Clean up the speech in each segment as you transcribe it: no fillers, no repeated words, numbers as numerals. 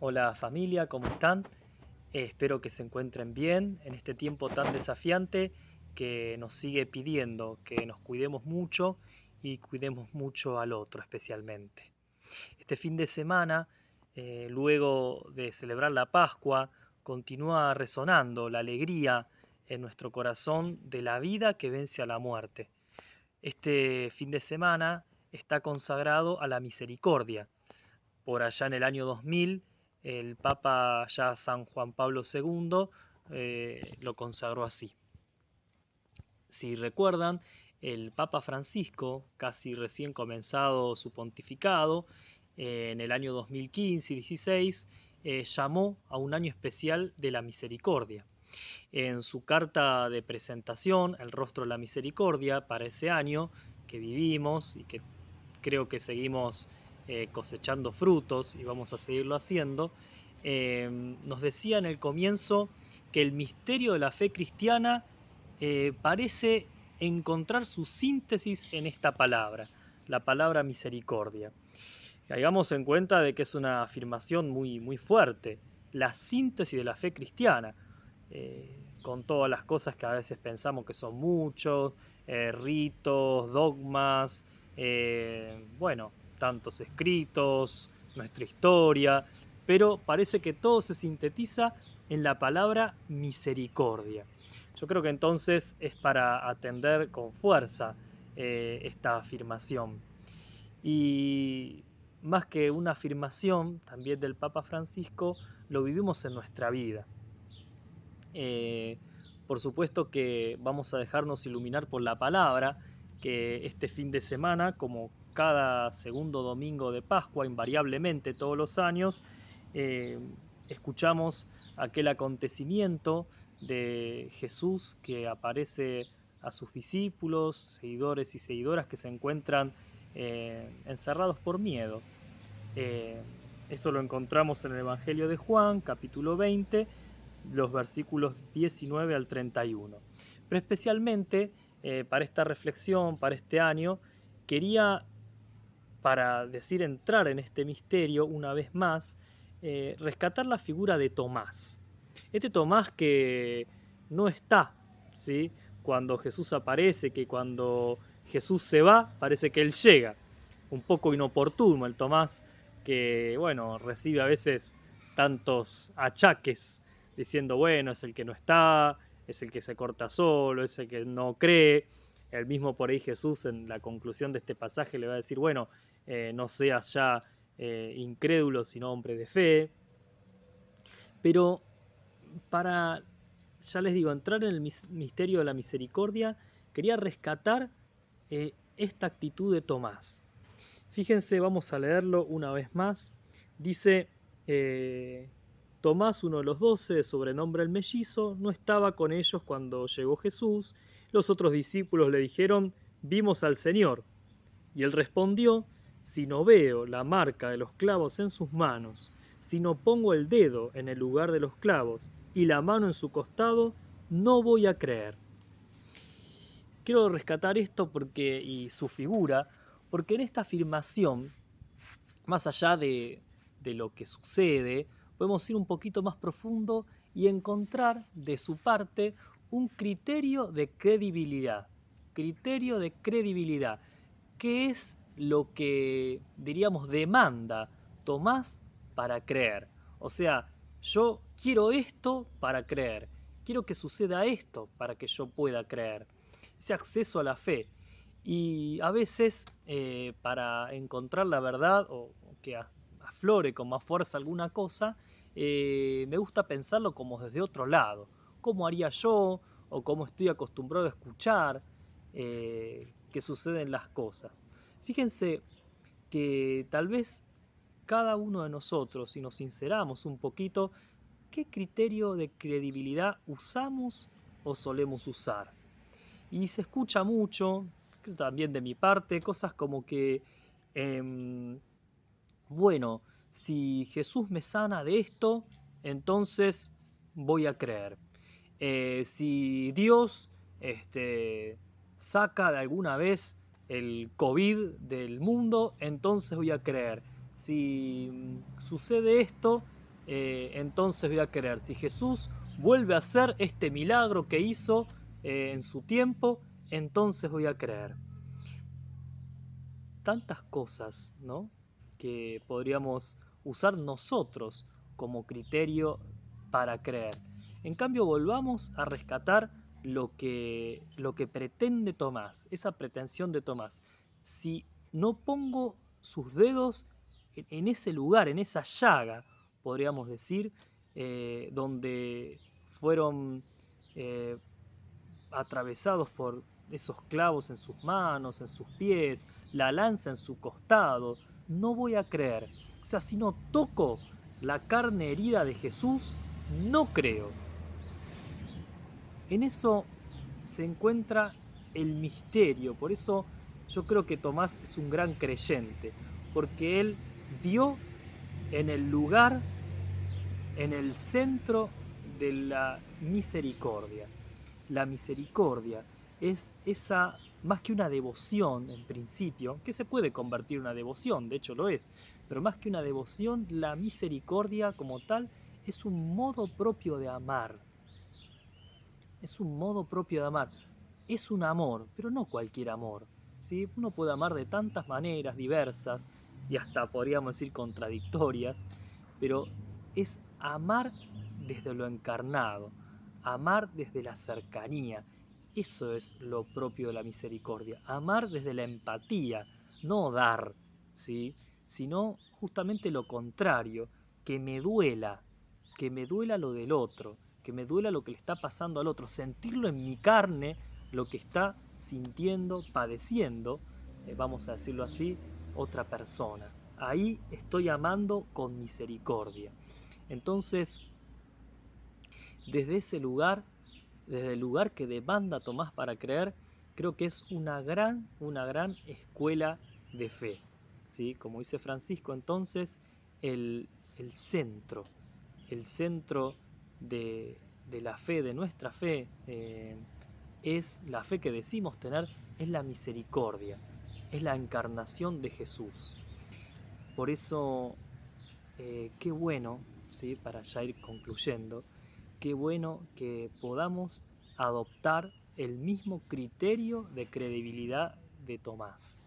Hola familia, ¿cómo están? Espero que se encuentren bien en este tiempo tan desafiante que nos sigue pidiendo que nos cuidemos mucho y cuidemos mucho al otro especialmente. Este fin de semana, luego de celebrar la Pascua, continúa resonando la alegría en nuestro corazón de la vida que vence a la muerte. Este fin de semana está consagrado a la misericordia. Por allá en el año 2000, el Papa ya San Juan Pablo II lo consagró así. Si recuerdan, el Papa Francisco, casi recién comenzado su pontificado, en el año 2015 y 16, llamó a un año especial de la misericordia. En su carta de presentación, El rostro de la misericordia, para ese año que vivimos y que creo que seguimos cosechando frutos y vamos a seguirlo haciendo, nos decía en el comienzo que el misterio de la fe cristiana parece encontrar su síntesis en esta palabra, la palabra misericordia. Caigamos en cuenta de que es una afirmación muy fuerte, la síntesis de la fe cristiana, con todas las cosas que a veces pensamos que son muchos, ritos, dogmas, bueno, tantos escritos, nuestra historia, pero parece que todo se sintetiza en la palabra misericordia. Yo creo que entonces es para atender con fuerza esta afirmación. Y más que una afirmación también del Papa Francisco, lo vivimos en nuestra vida. Eh, por supuesto que vamos a dejarnos iluminar por la palabra, que este fin de semana, como cada segundo domingo de Pascua, invariablemente todos los años, eh, escuchamos aquel acontecimiento de Jesús que aparece a sus discípulos, seguidores y seguidoras que se encuentran encerrados por miedo. Eh, Eso lo encontramos en el Evangelio de Juan, capítulo 20, los versículos 19 al 31. Pero especialmente para esta reflexión, para este año, quería, para decir entrar en este misterio una vez más, rescatar la figura de Tomás. Este Tomás que no está, ¿sí? Cuando Jesús aparece, que cuando Jesús se va, parece que él llega. Un poco inoportuno el Tomás que, bueno, recibe a veces tantos achaques diciendo, bueno, es el que no está, es el que se corta solo, es el que no cree. El mismo por ahí Jesús en la conclusión de este pasaje le va a decir, bueno, no seas ya incrédulo, sino hombre de fe. Pero para, ya les digo, entrar en el misterio de la misericordia, quería rescatar esta actitud de Tomás. Fíjense, vamos a leerlo una vez más. Dice, Tomás, uno de los 12, de sobrenombre el mellizo, no estaba con ellos cuando llegó Jesús. Los otros discípulos le dijeron, vimos al Señor. Y él respondió, si no veo la marca de los clavos en sus manos, si no pongo el dedo en el lugar de los clavos y la mano en su costado, no voy a creer. Quiero rescatar esto porque, y su figura, porque en esta afirmación, más allá de lo que sucede, podemos ir un poquito más profundo y encontrar de su parte un criterio de credibilidad. Criterio de credibilidad, que es lo que, diríamos, demanda Tomás para creer. O sea, yo quiero esto para creer. Quiero que suceda esto para que yo pueda creer. Ese acceso a la fe. Y a veces para encontrar la verdad o que aflore con más fuerza alguna cosa, me gusta pensarlo como desde otro lado. ¿Cómo haría yo? O cómo estoy acostumbrado a escuchar que suceden las cosas. Fíjense que tal vez cada uno de nosotros, si nos sinceramos un poquito, ¿qué criterio de credibilidad usamos o solemos usar? Y se escucha mucho, también de mi parte, cosas como que, eh, bueno, si Jesús me sana de esto, entonces voy a creer. Si Dios saca de alguna vez el COVID del mundo, entonces voy a creer. Si sucede esto, entonces voy a creer. Si Jesús vuelve a hacer este milagro que hizo en su tiempo, entonces voy a creer. Tantas cosas, ¿no?, que podríamos usar nosotros como criterio para creer. En cambio, volvamos a rescatar lo que pretende Tomás, esa pretensión de Tomás. Si no pongo sus dedos en ese lugar, en esa llaga, podríamos decir, donde fueron eh, atravesados por esos clavos en sus manos, en sus pies, la lanza en su costado, no voy a creer. O sea, si no toco la carne herida de Jesús, no creo. En eso se encuentra el misterio. Por eso yo creo que Tomás es un gran creyente, porque él dio en el lugar, en el centro de la misericordia. La misericordia es esa, más que una devoción en principio, que se puede convertir en una devoción, de hecho lo es, pero más que una devoción, la misericordia como tal es un modo propio de amar. Es un modo propio de amar. Es un amor, pero no cualquier amor, ¿sí? Uno puede amar de tantas maneras diversas y hasta podríamos decir contradictorias, pero es amar desde lo encarnado, amar desde la cercanía. Eso es lo propio de la misericordia, amar desde la empatía, no dar, ¿sí?, sino justamente lo contrario, que que me duela lo del otro, que me duela lo que le está pasando al otro, sentirlo en mi carne, lo que está sintiendo, padeciendo, vamos a decirlo así, otra persona. Ahí estoy amando con misericordia. Entonces, desde ese lugar, desde el lugar que demanda Tomás para creer, creo que es una gran escuela de fe, ¿sí? Como dice Francisco, entonces, el, el centro, el centro de la fe, de nuestra fe, es la fe que decimos tener, es la misericordia, es la encarnación de Jesús. Por eso, qué bueno, ¿sí?, para ya ir concluyendo, qué bueno que podamos adoptar el mismo criterio de credibilidad de Tomás.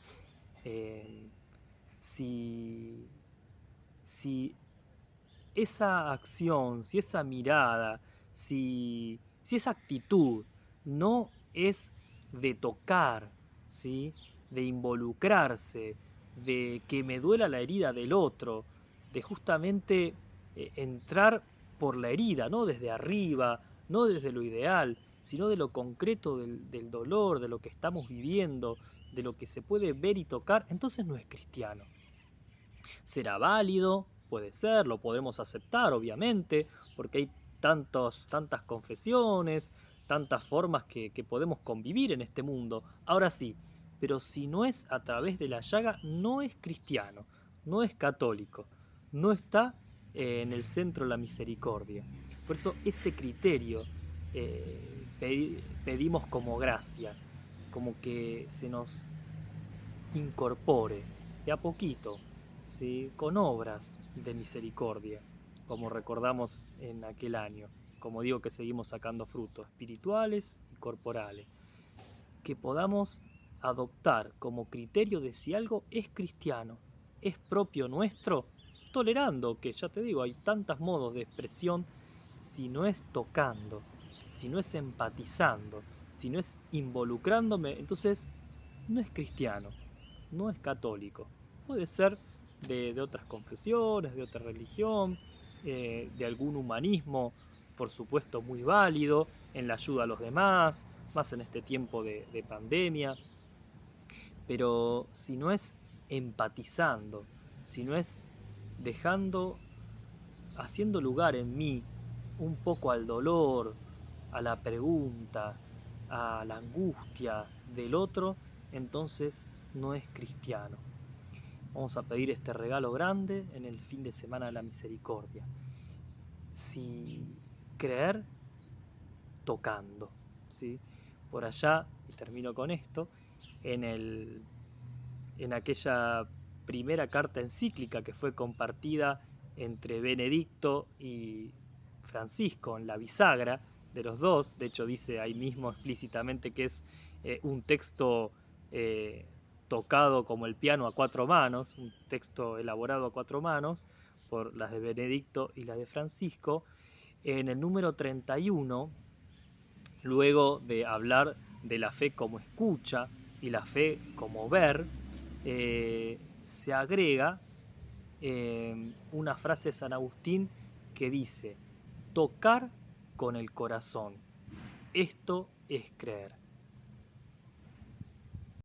Eh, si, si esa acción, si esa mirada, si esa actitud no es de tocar, ¿sí?, de involucrarse, de que me duela la herida del otro, de justamente entrar por la herida, no desde arriba, no desde lo ideal, sino de lo concreto del dolor, de lo que estamos viviendo, de lo que se puede ver y tocar, entonces no es cristiano. Será válido, puede ser, lo podremos aceptar, obviamente, porque hay tantas confesiones, tantas formas que podemos convivir en este mundo. Ahora sí, pero si no es a través de la llaga, no es cristiano, no es católico, no está en el centro de la misericordia. Por eso ese criterio pedimos como gracia, como que se nos incorpore de a poquito, ¿sí?, con obras de misericordia, como recordamos en aquel año, como digo, que seguimos sacando frutos espirituales y corporales, que podamos adoptar como criterio de si algo es cristiano, es propio nuestro, tolerando que, ya te digo, hay tantos modos de expresión, si no es tocando, si no es empatizando, si no es involucrándome, entonces no es cristiano, no es católico. Puede ser de otras confesiones, de otra religión, de algún humanismo, por supuesto, muy válido, en la ayuda a los demás, más en este tiempo de pandemia. Pero si no es empatizando, si no es dejando, haciendo lugar en mí un poco al dolor, a la pregunta, a la angustia del otro, entonces no es cristiano. Vamos a pedir este regalo grande en el fin de semana de la misericordia. Si creer tocando, ¿sí? Por allá, y termino con esto, en aquella primera carta encíclica que fue compartida entre Benedicto y Francisco, en la bisagra de los dos. De hecho dice ahí mismo explícitamente que es un texto tocado como el piano a cuatro manos, un texto elaborado a cuatro manos por las de Benedicto y las de Francisco. En el número 31, luego de hablar de la fe como escucha y la fe como ver, se agrega una frase de San Agustín que dice: tocar con el corazón, esto es creer.